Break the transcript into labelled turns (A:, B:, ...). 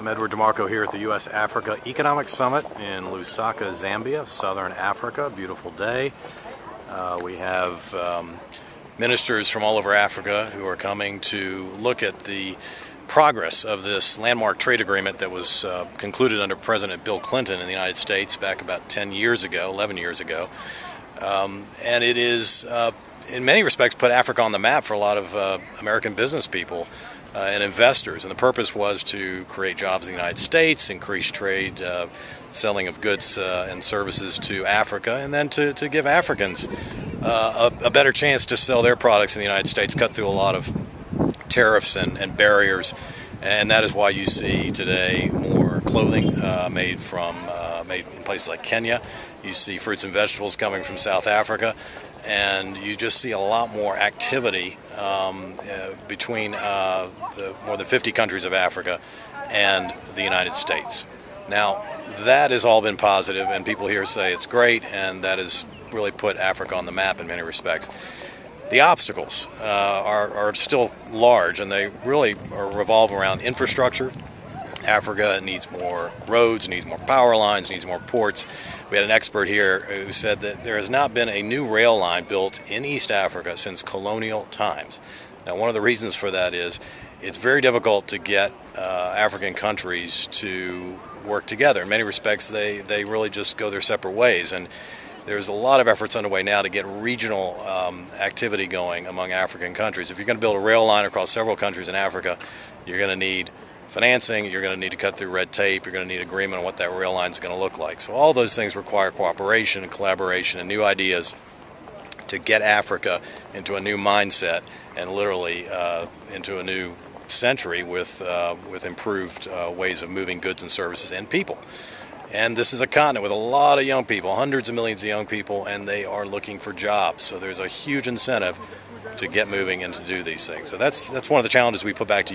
A: I'm Edward DeMarco here at the U.S. Africa Economic Summit in Lusaka, Zambia, Southern Africa. Beautiful day. We have ministers from all over Africa who are coming to look at the progress of this landmark trade agreement that was concluded under President Bill Clinton in the United States back about 10 years ago, 11 years ago. And it is, in many respects, put Africa on the map for a lot of American business people and investors. And the purpose was to create jobs in the United States, increase trade, selling of goods and services to Africa, and then to give Africans a better chance to sell their products in the United States, cut through a lot of tariffs and barriers. And that is why you see today more clothing made in places like Kenya. You see fruits and vegetables coming from South Africa, and you just see a lot more activity between the more than 50 countries of Africa and the United States. Now, that has all been positive, and people here say it's great, and that has really put Africa on the map in many respects. The obstacles are still large, and they really revolve around infrastructure. Africa needs more roads, needs more power lines, needs more ports. We had an expert here who said that there has not been a new rail line built in East Africa since colonial times. Now, one of the reasons for that is it's very difficult to get African countries to work together. In many respects, they really just go their separate ways. And there's a lot of efforts underway now to get regional activity going among African countries. If you're going to build a rail line across several countries in Africa, you're going to need financing, you're going to need to cut through red tape, you're going to need agreement on what that rail line is going to look like. So all those things require cooperation and collaboration and new ideas to get Africa into a new mindset and literally into a new century with improved ways of moving goods and services and people. And this is a continent with a lot of young people, hundreds of millions of young people, and they are looking for jobs. So there's a huge incentive to get moving and to do these things. So that's one of the challenges we put back to